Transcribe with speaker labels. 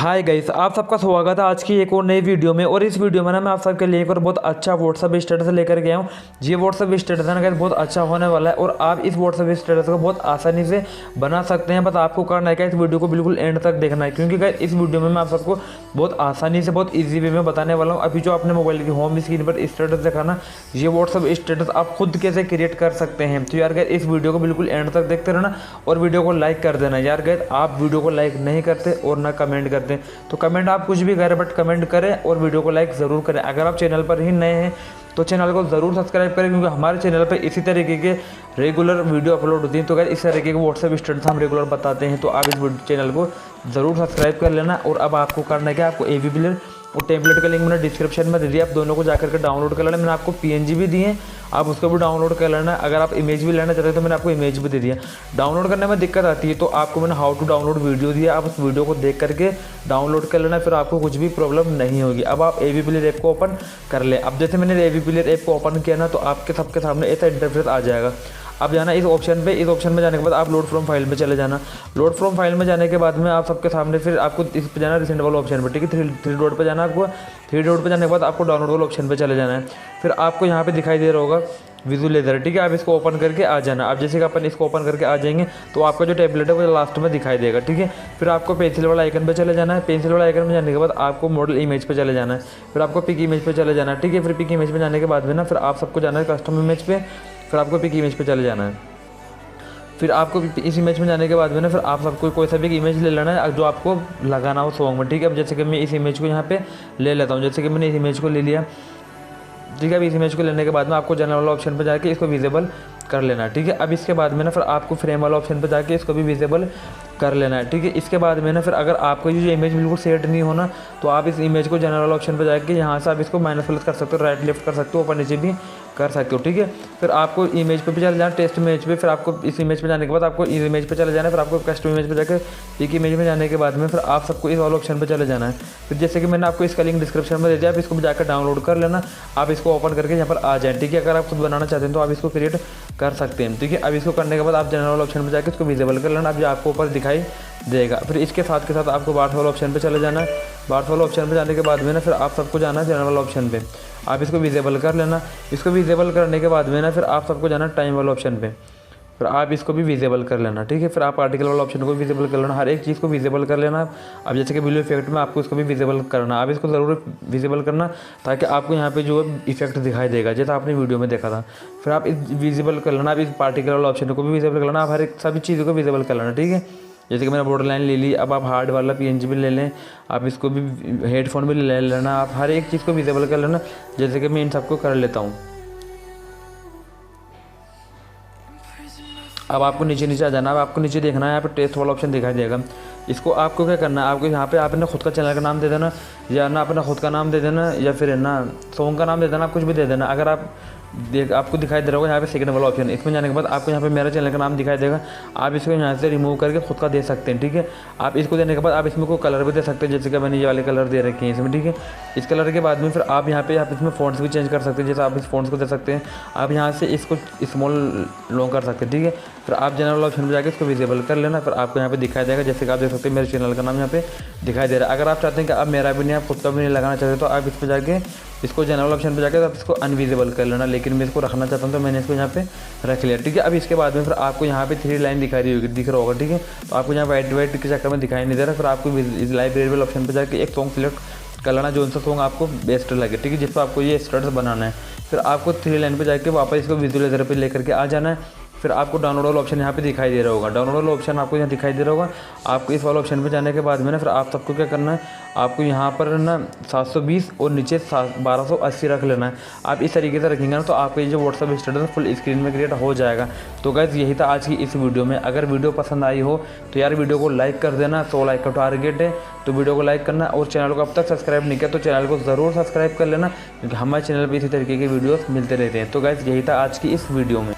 Speaker 1: Hi guys, आप सबका स्वागत है आज की एक और नई वीडियो में। और इस वीडियो में ना मैं आप सबके लिए एक और बहुत अच्छा व्हाट्सअप स्टेटस लेकर गया हूँ। ये व्हाट्सअप स्टेटस है ना गाइस, बहुत अच्छा होने वाला है और आप इस व्हाट्सअप स्टेटस को बहुत आसानी से बना सकते हैं। बस आपको करना है क्या, इस वीडियो को बिल्कुल एंड तक देखना है, क्योंकि गाइस इस वीडियो में मैं आप सबको बहुत आसानी से बहुत ईजी वे में बताने वाला हूँ। अभी जो अपने मोबाइल की होम स्क्रीन पर स्टेटस देखा ना, ये व्हाट्सअप स्टेटस आप खुद कैसे क्रिएट कर सकते हैं। तो यार गाइस इस वीडियो को बिल्कुल एंड तक देखते रहना और वीडियो को लाइक कर देना। यार गाइस आप वीडियो को लाइक नहीं करते और ना कमेंट करते, तो कमेंट आप कुछ भी करें बट कमेंट करें और वीडियो को लाइक ज़रूर करें। अगर आप चैनल पर ही नए हैं तो चैनल को ज़रूर सब्सक्राइब करें, क्योंकि हमारे चैनल पर इसी तरीके के रेगुलर वीडियो अपलोड होती हैं। तो अगर इस तरीके के व्हाट्सएप स्टेटस हम रेगुलर बताते हैं तो आप इस चैनल को ज़रूर सब्सक्राइब कर लेना। और अब आपको करना है कि आपको एवी प्लेयर और टेम्पलेट का लिंक मैंने डिस्क्रिप्शन में दे दिया, आप दोनों को जाकर के डाउनलोड कर लेना। मैंने आपको पीएनजी भी दिए, आप उसको भी डाउनलोड कर लेना। अगर आप इमेज भी लेना चाहते हैं तो मैंने आपको इमेज भी दे दिया। डाउनलोड करने में दिक्कत आती है तो आपको मैंने हाउ टू डाउनलोड वीडियो दिया, आप उस वीडियो को देख करके डाउनलोड कर लेना, फिर आपको कुछ भी प्रॉब्लम नहीं होगी। अब आप एवी प्लेयर ऐप को ओपन कर ले। अब जैसे मैंने एवी प्लेयर ऐप को ओपन किया ना, तो आपके सबके सामने ऐसा इंटरफेस आ जाएगा। अब जाना इस ऑप्शन पे, इस ऑप्शन में जाने के बाद आप लोड फ्रॉम फाइल में चले जाना। लोड फ्रॉम फाइल में जाने के बाद में आप सबके सामने फिर आपको इस पे जाना, रिसेंट वाला ऑप्शन पे, ठीक है। थ्री डॉट पे जाना आपको। थ्री डॉट पे जाने के बाद आपको डाउनलोड वाला ऑप्शन पे चले जाना है। फिर आपको यहाँ पे दिखाई दे रहा होगा विजुअलाइजर, ठीक है। आप इसको ओपन करके आ जाना। अब जैसे कि अपन इसको ओपन करके आ जाएंगे तो आपका जो टैबलेट है वो लास्ट में दिखाई देगा, ठीक है। फिर आपको पेंसिल वाला आइकन पे चले जाना है। पेंसिल वाला आइकन में जाने के बाद आपको मॉडल इमेज पे चले जाना है। फिर आपको पिक इमेज पे चले जाना है, ठीक है। फिर पिक इमेज पे जाने के बाद में ना फिर आप सबको जाना है कस्टम इमेज पे, फिर आपको पिक इमेज पे चले जाना है। फिर आपको इस इमेज में जाने के बाद में ना फिर आप सबको कोई सा भी इमेज ले लेना है जो आपको लगाना हो सॉन्ग में, ठीक है। अब जैसे कि मैं इस इमेज को यहाँ पे ले लेता हूँ, जैसे कि मैंने इस इमेज को ले लिया, ठीक है। अब इस इमेज को लेने के बाद में आपको जनरल वाला ऑप्शन पर जाके इसको विजिबल कर लेना है, ठीक है। अब इसके बाद में ना फिर आपको फ्रेम वाला ऑप्शन पर जाके इसको भी विजिबल कर लेना है, ठीक है। इसके बाद में ना फिर अगर आपको ये इमेज बिल्कुल सेट नहीं होना तो आप इस इमेज को जनरल वाला ऑप्शन पर जाके यहाँ से आप इसको माइनस प्लस कर सकते हो, राइट लेफ्ट कर सकते हो, ऊपर नीचे भी कर सकते हो, ठीक है। फिर आपको इमेज पे भी चले जाना, टेस्ट इमेज पे। फिर आपको इस इमेज पे जाने के बाद आपको इस इमेज पे चले जाना है। फिर आपको कस्टम इमेज पे जाकर एक इमेज में जाने के बाद में फिर आप सबको इस वाले ऑप्शन पे चले जाना है। फिर जैसे कि मैंने आपको इसका लिंक डिस्क्रिप्शन में दे दिया, आप इसको भी जाकर डाउनलोड कर लेना। आप इसको ओपन करके यहाँ पर आ जाए, ठीक है। अगर आप खुद बनाना चाहते हैं तो आप इसको क्रिएट कर सकते हैं, ठीक है। अब इसको करने के बाद आप जनरल ऑप्शन में जाकर इसको विजिबल कर लेना। अब ये आपको ऊपर दिखाई देगा। फिर इसके साथ के साथ आपको बार्थ वाला ऑप्शन पे चले जाना है। बार्थ वाला ऑप्शन पे जाने के बाद में ना फिर आप सबको जाना है जनरल ऑप्शन पे, आप इसको विजिबल कर लेना। इसको विजिबल करने के बाद में ना फिर आप सबको जाना टाइम वाला ऑप्शन पे, फिर आप इसको भी विजिबल कर लेना, ठीक है। फिर आप आर्टिकल वाला ऑप्शन को विजिबल कर लेना, हर एक चीज़ को विजिबल कर लेना। अब जैसे कि वीडियो इफेक्ट में आपको इसको भी विजिबल करना, आप इसको ज़रूर विजिबल करना ताकि आपको यहाँ पे जो इफेक्ट दिखाई देगा जैसा आपने वीडियो में देखा था। फिर आप इस विजिबल कर लेना, आप इस पार्टिकल वाला ऑप्शन को भी विजिबल कर लेना। आप हर एक सभी चीज़ों को विजिबल कर लेना, ठीक है। जैसे कि मैंने बॉर्डर लाइन ले ली, अब आप हार्ड वाला पीएनजी भी ले लें, आप इसको भी हेडफोन भी ले लेना। आप हर एक चीज़ को विजिबल कर लेना, जैसे कि मैं इन सबको कर लेता हूँ। अब आपको नीचे नीचे आ जाना। अब आपको नीचे देखना है, यहाँ पे टेस्ट वाला ऑप्शन दिखाई देगा। इसको आपको क्या करना है, आपको यहाँ पे आपने खुद का चैनल का नाम दे देना, या ना अपना खुद का नाम दे देना, या फिर ना सॉन्ग का नाम दे देना, आप कुछ भी दे देना। अगर आप आपको दिखाई दे रहा होगा यहाँ पे सेकंड वाला ऑप्शन, इसमें जाने के बाद आपको यहाँ पे मेरा चैनल का नाम दिखाई देगा। आप इसको यहाँ से रिमूव करके खुद का दे सकते हैं, ठीक है। आप इसको देने के बाद आप इसमें कोई कलर भी दे सकते हैं, जैसे कि मैंने ये वाले कलर दे रखे हैं इसमें, ठीक है। इस कलर के बाद में फिर आप यहाँ पे इसमें फ़ॉन्ट्स भी चेंज कर सकते हैं, जैसे आप इस फ़ॉन्ट्स को दे सकते हैं। आप यहाँ से इसको स्मॉल लॉन्ग कर सकते हैं, ठीक है। फिर आप जनरल ऑप्शन में जाकर इसको विजिबल कर लेना। फिर आपको यहाँ पे दिखाई देगा, जैसे कि आप देख सकते हैं मेरे चैनल का नाम यहाँ पे दिखाई दे रहा है। अगर आप चाहते हैं कि अब मेरा भी नहीं, आप खुद का भी नहीं लगाना चाहते तो आप इस पर जाके इसको जनरल ऑप्शन पे जाकर आप इसको अनविजिबल कर लेना। लेकिन मैं इसको रखना चाहता हूँ तो मैंने इसको यहाँ पे रख लिया, ठीक है। अब इसके बाद में फिर आपको यहाँ पे 3 लाइन दिख रहा होगा, ठीक है। तो आपको यहाँ वाइट के चक्कर में दिखाई नहीं दे रहा। फिर आपको लाइब्रेरी ऑप्शन पे जाकर एक सॉन्ग सिलेक्ट कर लेना, जो सा सॉन्ग आपको बेस्ट लगे, ठीक है, जिस पर आपको ये स्टेटस बनाना है। फिर आपको 3 लाइन पे जाके वापस इसको विजुअलाइजर पे लेकर के आ जाना है। फिर आपको डाउनलोड वाला ऑप्शन यहाँ पे दिखाई दे रहा होगा, डाउनलोड वाला ऑप्शन आपको यहाँ दिखाई दे रहा होगा। आपको इस वाला ऑप्शन पे जाने के बाद में ना फिर आप सबको क्या करना है, आपको यहाँ पर ना 720 और नीचे 1280 रख लेना है। आप इस तरीके से रखेंगे ना तो आपका ये जो व्हाट्सअप स्टेटस फुल स्क्रीन में क्रिएट हो जाएगा। तो गाइस यही था आज की इस वीडियो में। अगर वीडियो पसंद आई हो तो यार वीडियो को लाइक कर देना, 100 लाइक का टारगेट है, तो वीडियो को लाइक करना। और चैनल को अब तक सब्सक्राइब नहीं किया तो चैनल को ज़रूर सब्सक्राइब कर लेना, क्योंकि हमारे चैनल पर इसी तरीके के वीडियोज़ मिलते रहते हैं। तो गाइस यही था आज की इस वीडियो में।